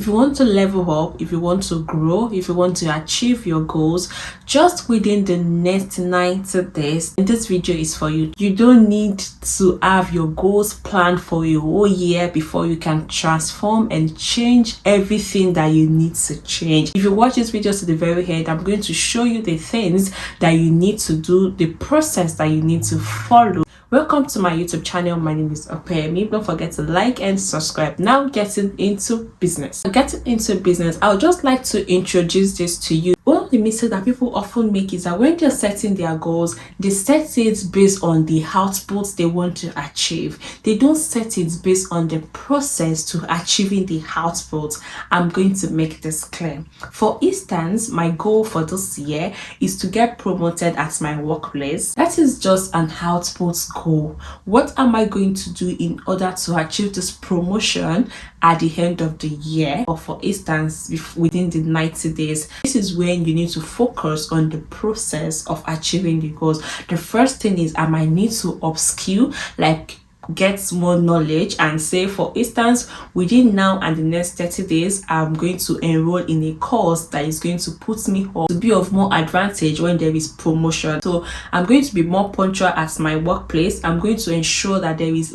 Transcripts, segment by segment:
If you want to level up, if you want to grow, if you want to achieve your goals just within the next 90 days, and this video is for you. You don't need to have your goals planned for a whole year before you can transform and change everything that you need to change. If you watch this video to the very end, I'm going to show you the things that you need to do, the process that you need to follow. Welcome to my YouTube channel. My name is Opeyemi. Don't forget to like and subscribe. Now getting into business. I would just like to introduce this to you. One of the mistakes that people often make is that when they're setting their goals, they set it based on the outputs they want to achieve. They don't set it based on the process to achieving the outputs. I'm going to make this clear. For instance, my goal for this year is to get promoted at my workplace. That is just an output goal. What am I going to do in order to achieve this promotion at the end of the year, or for instance within the 90 days? This is when you need to focus on the process of achieving the goals. The first thing is I might need to upskill, like get more knowledge, and say for instance within now and the next 30 days I'm going to enroll in a course that is going to put me up to be of more advantage when there is promotion. So I'm going to be more punctual at my workplace. I'm going to ensure that there is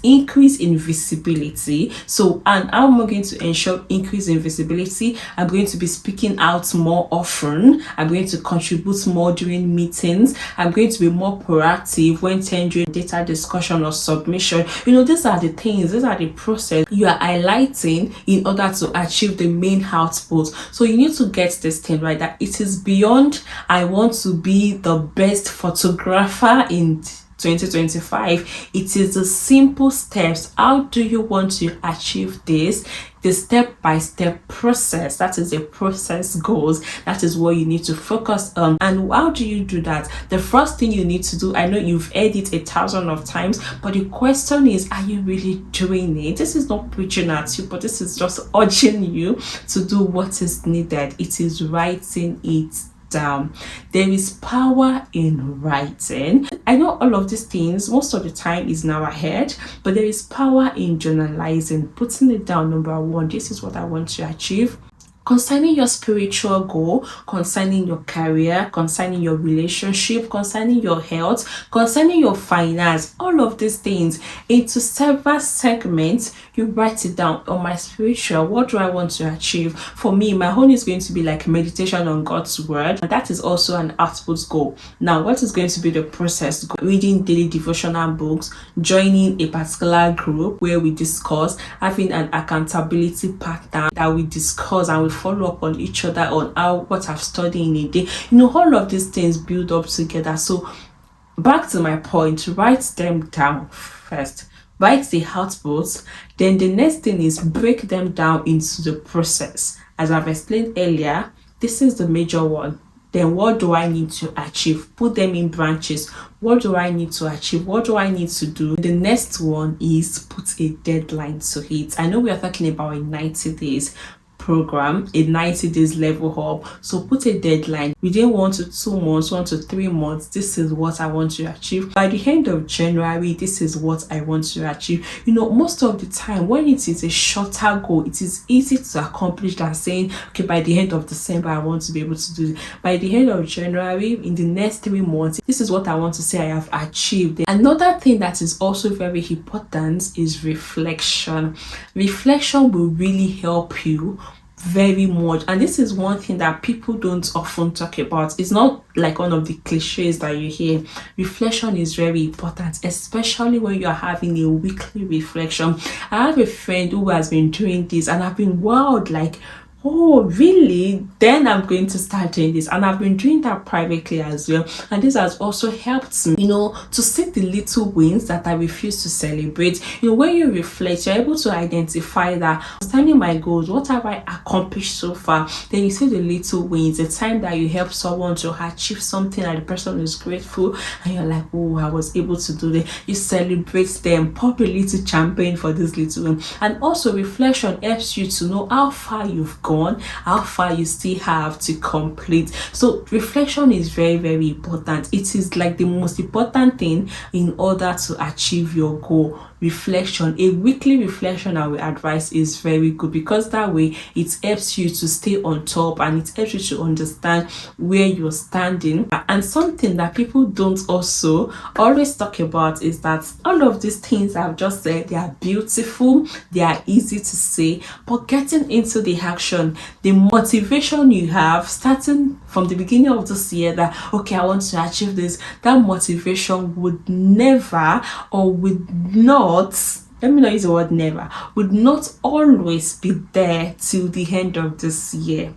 increase in visibility. So, and how am I going to ensure increase in visibility? I'm going to be speaking out more often. I'm going to contribute more during meetings. I'm going to be more proactive when tendering data discussion or submission. These are the things, these are the process you are highlighting in order to achieve the main output. So you need to get this thing right, that it is beyond I want to be the best photographer in 2025. It is the simple steps. How do you want to achieve this? The step-by-step process. That is a process goals. That is what you need to focus on. And how do you do that? The first thing you need to do, I know you've heard it 1,000 of times, but the question is, are you really doing it? This is not preaching at you, but this is just urging you to do what is needed. It is writing it down. There is power in writing. I know all of these things most of the time is in our head, but there is power in journalizing, putting it down. Number one, this is what I want to achieve concerning your spiritual goal, concerning your career, concerning your relationship, concerning your health, concerning your finance. All of these things into several segments. You write it down. On my spiritual, what do I want to achieve? For me, my own is going to be like meditation on God's word, and that is also an output goal. Now, what is going to be the process goal? Reading daily devotional books, joining a particular group where we discuss, having an accountability partner that we discuss and we follow up on each other on what I've studied in a day. All of these things build up together. So back to my point, write them down first. Write the outputs. Then the next thing is break them down into the process. As I've explained earlier, this is the major one. Then what do I need to achieve? Put them in branches. What do I need to achieve? What do I need to do? The next one is put a deadline to it. I know we are talking about a 90 days program, a 90 days level up. So put a deadline within 1 to 2 months, 1 to 3 months. This is what I want to achieve. By the end of January, this is what I want to achieve. Most of the time when it is a shorter goal, it is easy to accomplish than saying, okay, by the end of December, I want to be able to do it. By the end of January, in the next 3 months, this is what I want to say I have achieved. Another thing that is also very important is reflection. Reflection will really help you very much, and this is one thing that people don't often talk about. It's not like one of the cliches that you hear. Reflection is very important, especially when you're having a weekly reflection. I have a friend who has been doing this, and I've been wowed, like, oh really? Then I'm going to start doing this. And I've been doing that privately as well, and this has also helped me to see the little wins that I refuse to celebrate. When you reflect, you're able to identify that concerning my goals, what have I accomplished so far? Then you see the little wins, the time that you help someone to achieve something and the person is grateful, and you're like, oh, I was able to do that. You celebrate them, pop a little champagne for this little win. And also reflection helps you to know how far you've gone, how far you still have to complete. So reflection is very, very important. It is like the most important thing in order to achieve your goal. reflection. A weekly reflection, I will advise, is very good, because that way it helps you to stay on top and it helps you to understand where you're standing. And something that people don't also always talk about is that all of these things I've just said, they are beautiful, they are easy to say, but getting into the action, the motivation you have starting from the beginning of this year, that okay, I want to achieve this, that motivation would never, or would not, let me not use the word never, would not always be there till the end of this year.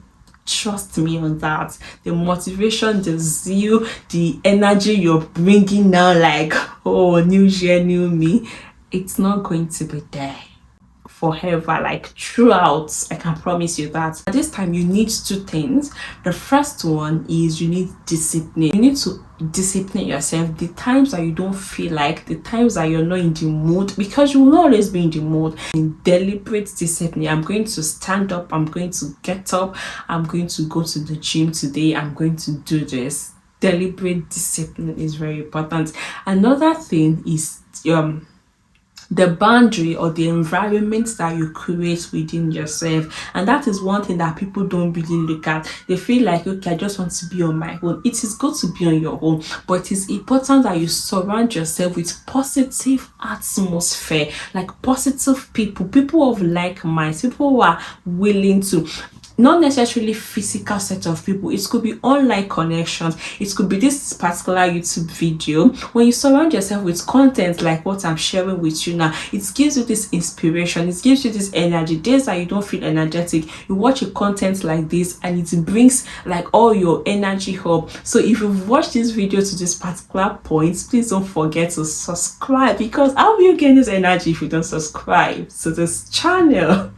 Trust me on that. The motivation, the zeal, the energy you're bringing now, like, oh, new year, new me, it's not going to be there forever, like throughout. I can promise you that. At this time, you need two things. The first one is you need discipline. You need to discipline yourself the times that you don't feel like, the times that you're not in the mood, because you will not always be in the mood. In deliberate discipline, I'm going to stand up, I'm going to get up, I'm going to go to the gym today, I'm going to do this. Deliberate discipline is very important. Another thing is the boundary or the environment that you create within yourself. And that is one thing that people don't really look at. They feel like, okay, I just want to be on my own. It is good to be on your own, but it is important that you surround yourself with positive atmosphere, like positive people of like minds, people who are willing to, not necessarily physical set of people, it could be online connections, it could be this particular YouTube video. When you surround yourself with content like what I'm sharing with you now, it gives you this inspiration, it gives you this energy. Days that you don't feel energetic, you watch a content like this and it brings like all your energy up. So if you've watched this video to this particular point, please don't forget to subscribe, because how will you gain this energy if you don't subscribe to this channel?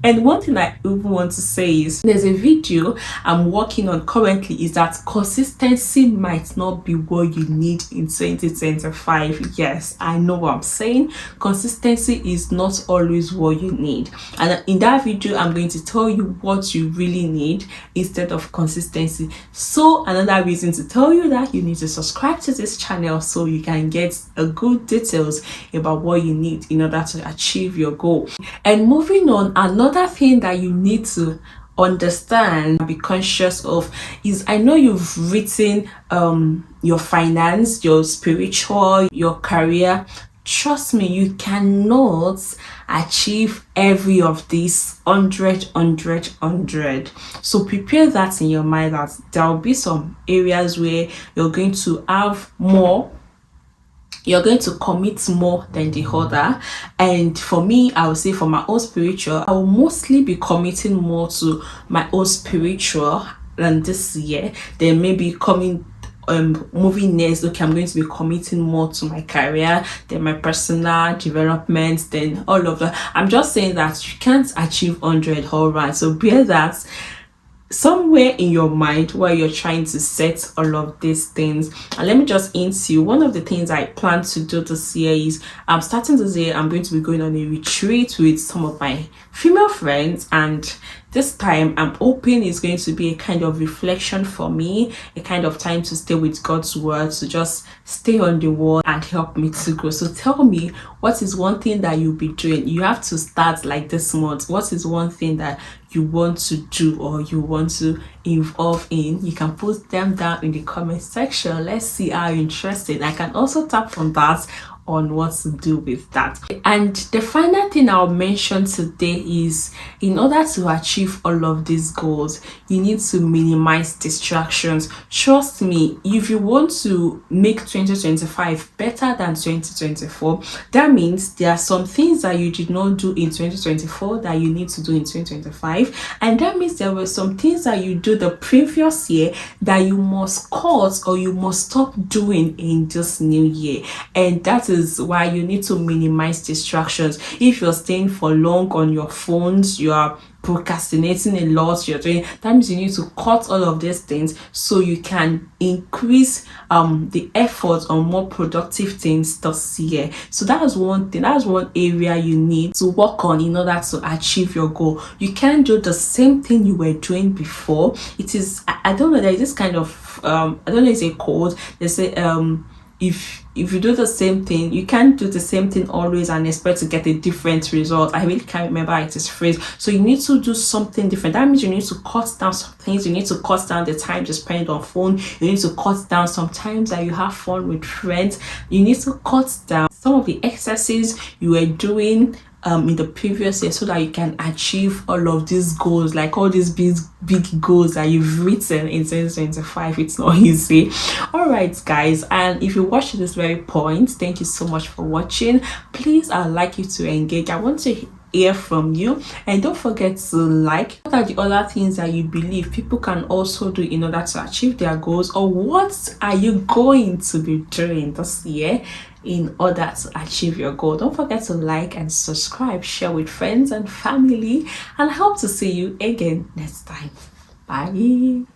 And one thing I even want to say is, there's a video I'm working on currently, is that consistency might not be what you need in 2025. Yes, I know what I'm saying. Consistency is not always what you need. And in that video, I'm going to tell you what you really need instead of consistency. So another reason to tell you that you need to subscribe to this channel, so you can get a good details about what you need in order to achieve your goal. And moving on, another thing that you need to understand and be conscious of is, I know you've written your finance, your spiritual, your career. Trust me, you cannot achieve every of these 100. So prepare that in your mind, that there will be some areas where you're going to have more, you're going to commit more than the other. And for me, I would say for my own spiritual, I will mostly be committing more to my own spiritual than this year. Then maybe moving next, okay, I'm going to be committing more to my career, then my personal development, then all of that. I'm just saying that you can't achieve 100 all right. So bear that somewhere in your mind while you're trying to set all of these things. And let me just hint you, one of the things I plan to do this year is, I'm starting this year, I'm going to be going on a retreat with some of my female friends, and this time I'm hoping it's going to be a kind of reflection for me, a kind of time to stay with God's word, to just stay on the word and help me to grow. So tell me, what is one thing that you'll be doing? You have to start like this month. What is one thing that you want to do or you want to involve in? You can put them down in the comment section. Let's see how interested. I can also tap on that on what to do with that. And the final thing I'll mention today is, in order to achieve all of these goals, you need to minimize distractions. Trust me, if you want to make 2025 better than 2024, that means there are some things that you did not do in 2024 that you need to do in 2025, and that means there were some things that you do the previous year that you must cut or you must stop doing in this new year. And that is why you need to minimize distractions. If you're staying for long on your phones, you are procrastinating a lot, you're doing, that means you need to cut all of these things so you can increase the effort on more productive things this year. So that is one thing, that is one area you need to work on in order to achieve your goal. You can't do the same thing you were doing before. It is, I don't know, there is this kind of I don't know, it's a code. They say if you do the same thing, you can't do the same thing always and expect to get a different result. I really can't remember how it is phrased. So you need to do something different. That means you need to cut down some things. You need to cut down the time you spend on phone. You need to cut down some times that you have fun with friends. You need to cut down some of the excesses you were doing in the previous year, so that you can achieve all of these goals, like all these big goals that you've written in 2025. It's not easy. All right, guys, and if you watch this very point, thank you so much for watching. Please, I'd like you to engage. I want to hear from you, and don't forget to like. What are the other things that you believe people can also do in order to achieve their goals, or what are you going to be doing this year in order to achieve your goal? Don't forget to like and subscribe, share with friends and family, and I hope to see you again next time. Bye.